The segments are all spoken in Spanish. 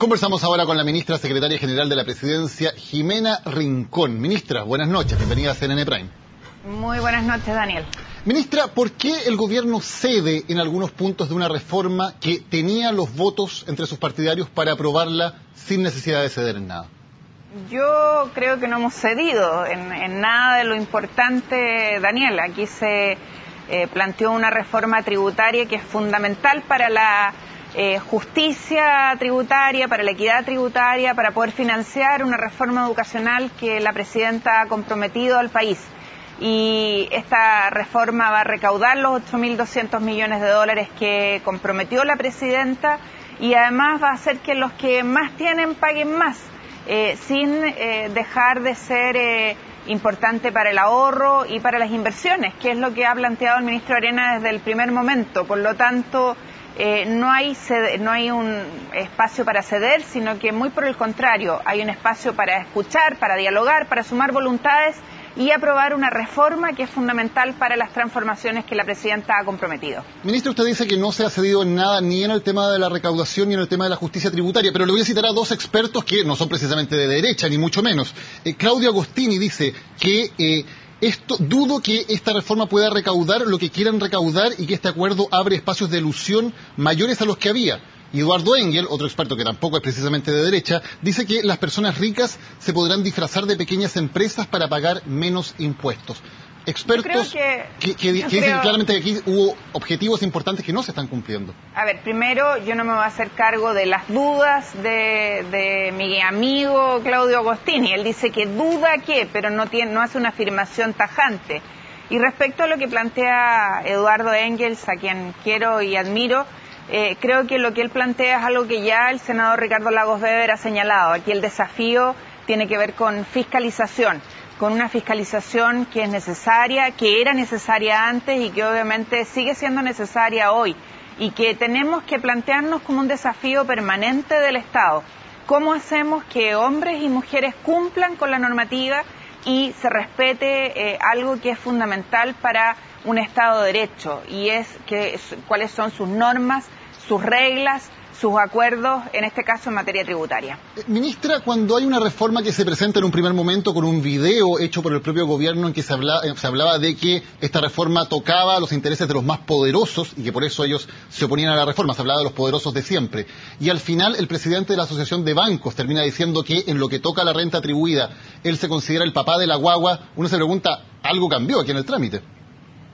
Conversamos ahora con la ministra secretaria general de la Presidencia, Jimena Rincón. Ministra, buenas noches, bienvenida a CNN Prime. Muy buenas noches, Daniel. Ministra, ¿por qué el gobierno cede en algunos puntos de una reforma que tenía los votos entre sus partidarios para aprobarla sin necesidad de ceder en nada? Yo creo que no hemos cedido en nada de lo importante, Daniel. Aquí se planteó una reforma tributaria que es fundamental para la justicia tributaria, para la equidad tributaria, para poder financiar una reforma educacional que la presidenta ha comprometido al país. Y esta reforma va a recaudar los 8.200 millones de dólares que comprometió la presidenta y además va a hacer que los que más tienen paguen más, sin dejar de ser importante para el ahorro y para las inversiones, que es lo que ha planteado el ministro Arena desde el primer momento. Por lo tanto, no hay un espacio para ceder, sino que muy por el contrario, hay un espacio para escuchar, para dialogar, para sumar voluntades y aprobar una reforma que es fundamental para las transformaciones que la presidenta ha comprometido. Ministro, usted dice que no se ha cedido en nada, ni en el tema de la recaudación, ni en el tema de la justicia tributaria, pero le voy a citar a dos expertos que no son precisamente de derecha, ni mucho menos. Claudio Agostini dice que dudo que esta reforma pueda recaudar lo que quieran recaudar y que este acuerdo abre espacios de elusión mayores a los que había. Y Eduardo Engel, otro experto que tampoco es precisamente de derecha, dice que las personas ricas se podrán disfrazar de pequeñas empresas para pagar menos impuestos. Expertos que dicen claramente que aquí hubo objetivos importantes que no se están cumpliendo. A ver, primero, yo no me voy a hacer cargo de las dudas de mi amigo Claudio Agostini. Él dice que duda pero no hace una afirmación tajante. Y respecto a lo que plantea Eduardo Engels, a quien quiero y admiro, creo que lo que él plantea es algo que ya el senador Ricardo Lagos Weber ha señalado. Aquí el desafío tiene que ver con fiscalización, con una fiscalización que es necesaria, que era necesaria antes y que obviamente sigue siendo necesaria hoy, y que tenemos que plantearnos como un desafío permanente del Estado. ¿Cómo hacemos que hombres y mujeres cumplan con la normativa y se respete algo que es fundamental para un Estado de Derecho, y cuáles son sus normas, sus reglas, sus acuerdos, en este caso en materia tributaria? Ministra, cuando hay una reforma que se presenta en un primer momento con un video hecho por el propio gobierno en que se hablaba de que esta reforma tocaba los intereses de los más poderosos y que por eso ellos se oponían a la reforma, se hablaba de los poderosos de siempre, y al final el presidente de la Asociación de Bancos termina diciendo que en lo que toca a la renta atribuida, él se considera el papá de la guagua, uno se pregunta, ¿algo cambió aquí en el trámite?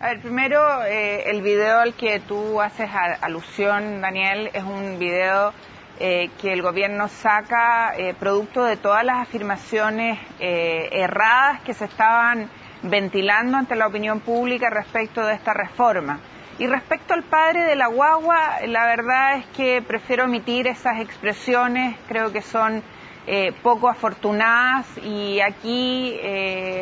A ver, primero, el video al que tú haces alusión, Daniel, es un video que el gobierno saca producto de todas las afirmaciones erradas que se estaban ventilando ante la opinión pública respecto de esta reforma. Y respecto al padre de la guagua, la verdad es que prefiero omitir esas expresiones, creo que son poco afortunadas, y aquí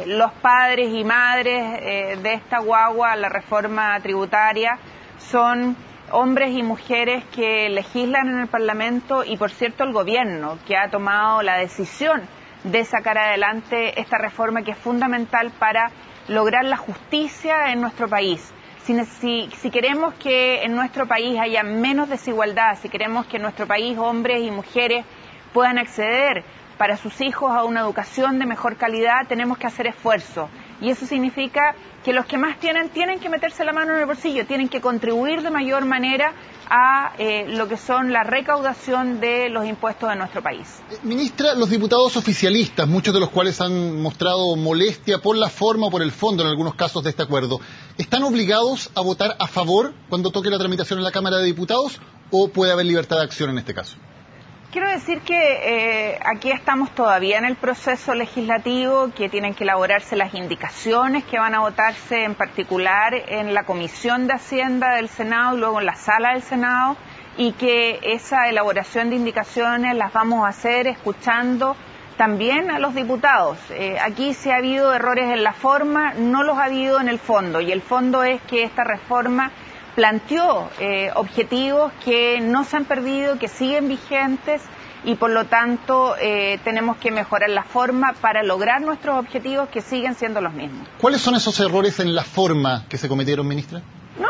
los padres y madres de esta guagua, la reforma tributaria, son hombres y mujeres que legislan en el Parlamento y, por cierto, el gobierno, que ha tomado la decisión de sacar adelante esta reforma que es fundamental para lograr la justicia en nuestro país. Si queremos que en nuestro país haya menos desigualdad, si queremos que en nuestro país hombres y mujeres puedan acceder para sus hijos a una educación de mejor calidad, tenemos que hacer esfuerzo. Y eso significa que los que más tienen que meterse la mano en el bolsillo, tienen que contribuir de mayor manera a lo que son la recaudación de los impuestos de nuestro país. Ministra, los diputados oficialistas, muchos de los cuales han mostrado molestia por la forma o por el fondo en algunos casos de este acuerdo, ¿están obligados a votar a favor cuando toque la tramitación en la Cámara de Diputados o puede haber libertad de acción en este caso? Quiero decir que aquí estamos todavía en el proceso legislativo, que tienen que elaborarse las indicaciones que van a votarse en particular en la Comisión de Hacienda del Senado y luego en la Sala del Senado, y que esa elaboración de indicaciones las vamos a hacer escuchando también a los diputados. Aquí si ha habido errores en la forma, no los ha habido en el fondo, y el fondo es que esta reforma planteó objetivos que no se han perdido, que siguen vigentes, y por lo tanto tenemos que mejorar la forma para lograr nuestros objetivos que siguen siendo los mismos. ¿Cuáles son esos errores en la forma que se cometieron, ministra? No,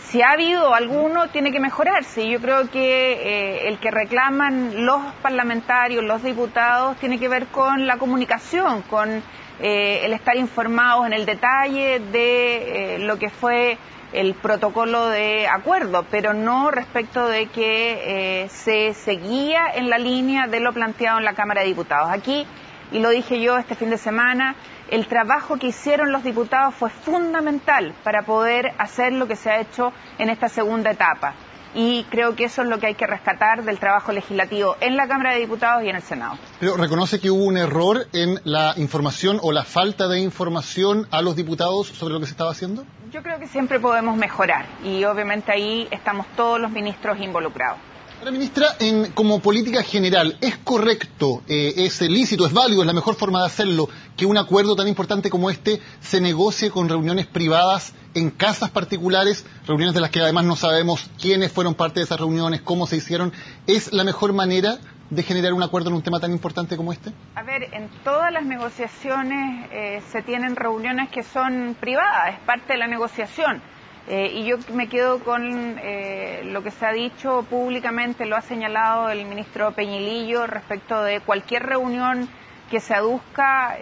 si ha habido alguno, tiene que mejorarse. Yo creo que el que reclaman los parlamentarios, los diputados, tiene que ver con la comunicación, con el estar informados en el detalle de lo que fue el protocolo de acuerdo, pero no respecto de que se seguía en la línea de lo planteado en la Cámara de Diputados. Aquí, y lo dije yo este fin de semana, el trabajo que hicieron los diputados fue fundamental para poder hacer lo que se ha hecho en esta segunda etapa. Y creo que eso es lo que hay que rescatar del trabajo legislativo en la Cámara de Diputados y en el Senado. Pero ¿reconoce que hubo un error en la información o la falta de información a los diputados sobre lo que se estaba haciendo? Yo creo que siempre podemos mejorar y obviamente ahí estamos todos los ministros involucrados. Ahora, ministra, como política general, ¿es correcto, es lícito, es válido, es la mejor forma de hacerlo, que un acuerdo tan importante como este se negocie con reuniones privadas en casas particulares, reuniones de las que además no sabemos quiénes fueron parte de esas reuniones, cómo se hicieron? ¿Es la mejor manera de generar un acuerdo en un tema tan importante como este? A ver, en todas las negociaciones se tienen reuniones que son privadas, es parte de la negociación. Y yo me quedo con lo que se ha dicho públicamente, lo ha señalado el ministro Peñilillo respecto de cualquier reunión que se aduzca.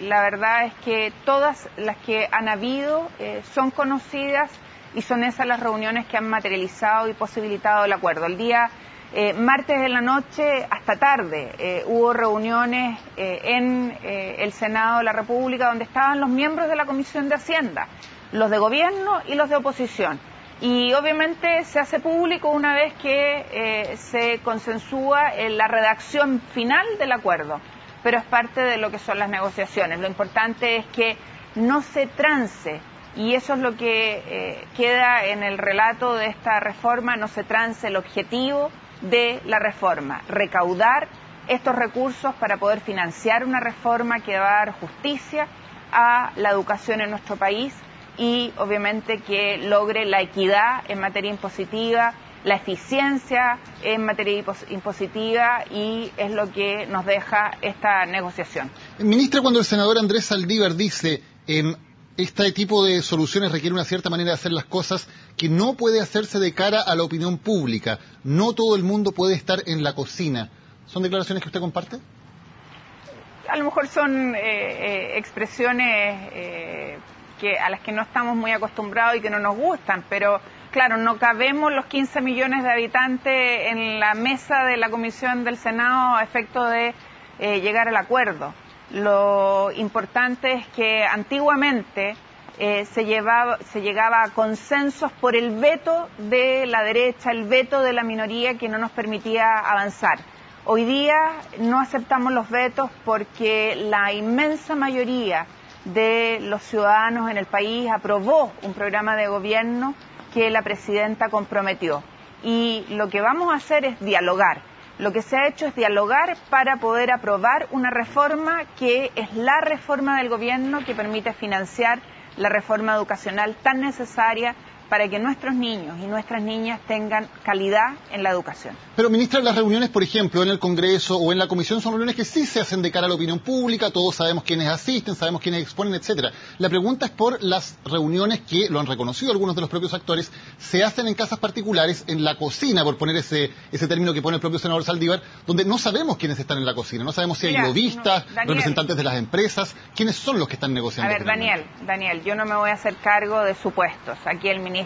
La verdad es que todas las que han habido son conocidas y son esas las reuniones que han materializado y posibilitado el acuerdo. El día martes de la noche hasta tarde hubo reuniones en el Senado de la República donde estaban los miembros de la Comisión de Hacienda, los de gobierno y los de oposición. Y obviamente se hace público una vez que se consensúa la redacción final del acuerdo, pero es parte de lo que son las negociaciones. Lo importante es que no se trance, y eso es lo que queda en el relato de esta reforma, no se trance el objetivo de la reforma, recaudar estos recursos para poder financiar una reforma que va a dar justicia a la educación en nuestro país y obviamente que logre la equidad en materia impositiva, la eficiencia en materia impositiva, y es lo que nos deja esta negociación. Ministra, cuando el senador Andrés Saldívar dice este tipo de soluciones requiere una cierta manera de hacer las cosas que no puede hacerse de cara a la opinión pública, no todo el mundo puede estar en la cocina, ¿son declaraciones que usted comparte? A lo mejor son expresiones a las que no estamos muy acostumbrados y que no nos gustan, pero claro, no cabemos los 15 millones de habitantes en la mesa de la Comisión del Senado a efecto de llegar al acuerdo. Lo importante es que antiguamente se llegaba a consensos por el veto de la derecha, el veto de la minoría que no nos permitía avanzar. Hoy día no aceptamos los vetos porque la inmensa mayoría de los ciudadanos en el país aprobó un programa de gobierno que la presidenta comprometió. Y lo que vamos a hacer es dialogar. Lo que se ha hecho es dialogar para poder aprobar una reforma que es la reforma del gobierno que permite financiar la reforma educacional tan necesaria para que nuestros niños y nuestras niñas tengan calidad en la educación. Pero, ministra, las reuniones, por ejemplo, en el Congreso o en la Comisión son reuniones que sí se hacen de cara a la opinión pública, todos sabemos quiénes asisten, sabemos quiénes exponen, etcétera. La pregunta es por las reuniones que, lo han reconocido algunos de los propios actores, se hacen en casas particulares, en la cocina, por poner ese término que pone el propio senador Saldívar, donde no sabemos quiénes están en la cocina, no sabemos si hay lobistas, representantes de las empresas, quiénes son los que están negociando. A ver, Daniel, yo no me voy a hacer cargo de supuestos. Aquí el ministro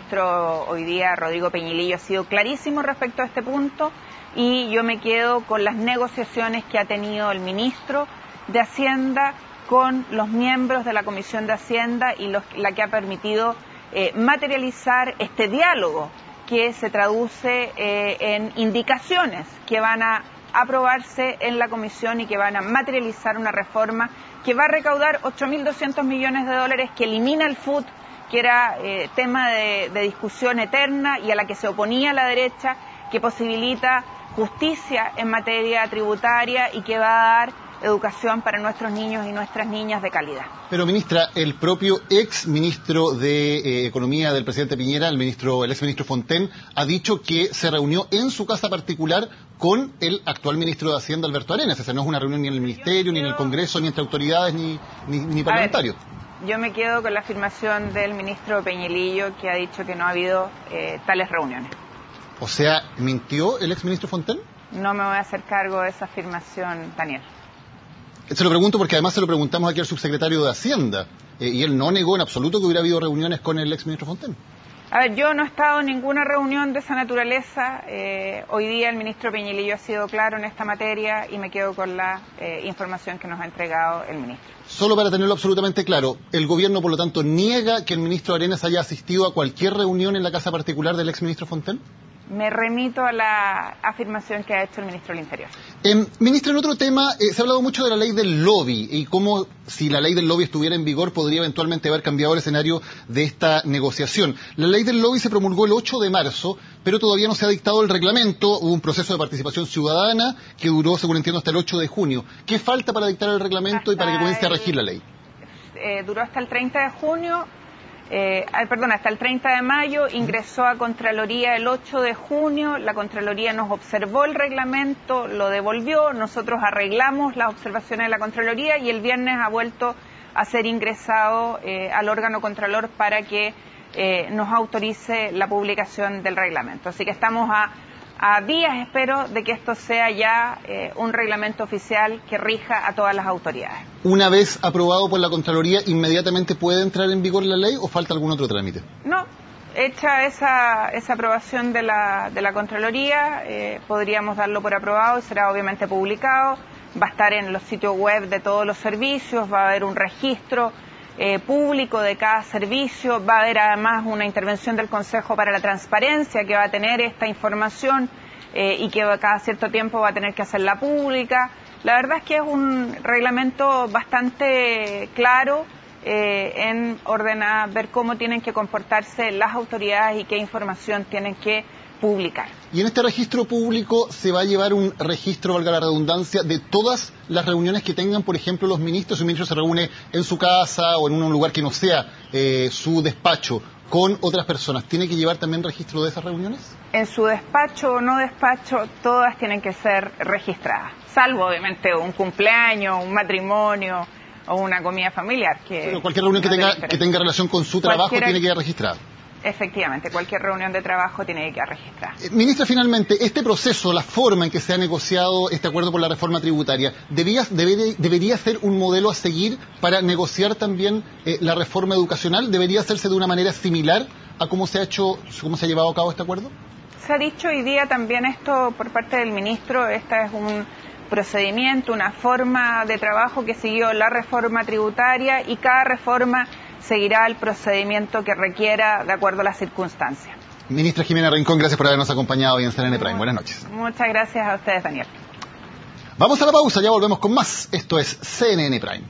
hoy día, Rodrigo Peñilillo, ha sido clarísimo respecto a este punto y yo me quedo con las negociaciones que ha tenido el ministro de Hacienda con los miembros de la Comisión de Hacienda y la que ha permitido materializar este diálogo que se traduce en indicaciones que van a aprobarse en la comisión y que van a materializar una reforma que va a recaudar 8.200 millones de dólares, que elimina el FUT, que era tema de discusión eterna y a la que se oponía la derecha, que posibilita justicia en materia tributaria y que va a dar educación para nuestros niños y nuestras niñas de calidad. Pero, ministra, el propio ex ministro de Economía del presidente Piñera, el ex ministro Fontaine, ha dicho que se reunió en su casa particular con el actual ministro de Hacienda, Alberto Arenas. O sea, no es una reunión ni en el ministerio, ni en el Congreso, ni entre autoridades, ni parlamentarios. Yo me quedo con la afirmación del ministro Peñalillo, que ha dicho que no ha habido tales reuniones. O sea, ¿mintió el exministro Fontaine? No me voy a hacer cargo de esa afirmación, Daniel. Se lo pregunto porque además se lo preguntamos aquí al subsecretario de Hacienda, y él no negó en absoluto que hubiera habido reuniones con el exministro Fontaine. A ver, yo no he estado en ninguna reunión de esa naturaleza. Hoy día el ministro Peñalillo ha sido claro en esta materia y me quedo con la información que nos ha entregado el ministro. Solo para tenerlo absolutamente claro, el gobierno, por lo tanto, niega que el ministro Arenas haya asistido a cualquier reunión en la casa particular del exministro Fontaine. Me remito a la afirmación que ha hecho el ministro del Interior. Ministra, en otro tema, se ha hablado mucho de la ley del lobby y cómo, si la ley del lobby estuviera en vigor, podría eventualmente haber cambiado el escenario de esta negociación. La ley del lobby se promulgó el 8 de marzo, pero todavía no se ha dictado el reglamento. Hubo un proceso de participación ciudadana que duró, según entiendo, hasta el 8 de junio. ¿Qué falta para dictar el reglamento y para que comience a regir la ley? Duró hasta el 30 de junio. Hasta el 30 de mayo, ingresó a Contraloría el 8 de junio, la Contraloría nos observó el reglamento, lo devolvió, nosotros arreglamos las observaciones de la Contraloría y el viernes ha vuelto a ser ingresado al órgano Contralor para que nos autorice la publicación del reglamento. Así que estamos a días, espero, de que esto sea ya un reglamento oficial que rija a todas las autoridades. Una vez aprobado por la Contraloría, ¿inmediatamente puede entrar en vigor la ley o falta algún otro trámite? No, hecha esa aprobación de la Contraloría, podríamos darlo por aprobado y será obviamente publicado. Va a estar en los sitios web de todos los servicios, va a haber un registro público de cada servicio, va a haber además una intervención del Consejo para la Transparencia que va a tener esta información y que cada cierto tiempo va a tener que hacerla pública. La verdad es que es un reglamento bastante claro en orden a ver cómo tienen que comportarse las autoridades y qué información tienen que publicar. Y en este registro público se va a llevar un registro, valga la redundancia, de todas las reuniones que tengan, por ejemplo, los ministros. Si un ministro se reúne en su casa o en un lugar que no sea su despacho con otras personas, ¿tiene que llevar también registro de esas reuniones? En su despacho o no despacho, todas tienen que ser registradas, salvo obviamente un cumpleaños, un matrimonio o una comida familiar. Pero cualquier reunión que tenga relación con su trabajo tiene que quedar registrada. Efectivamente, cualquier reunión de trabajo tiene que quedar registrada. Ministra, finalmente, este proceso, la forma en que se ha negociado este acuerdo por la reforma tributaria, ¿debería ser un modelo a seguir para negociar también la reforma educacional? ¿Debería hacerse de una manera similar a cómo se ha llevado a cabo este acuerdo? Se ha dicho hoy día también esto por parte del ministro, esta es un procedimiento, una forma de trabajo que siguió la reforma tributaria y cada reforma seguirá el procedimiento que requiera de acuerdo a las circunstancias. Ministra Jimena Rincón, gracias por habernos acompañado hoy en CNN Prime. Buenas noches. Muchas gracias a ustedes, Daniel. Vamos a la pausa, ya volvemos con más. Esto es CNN Prime.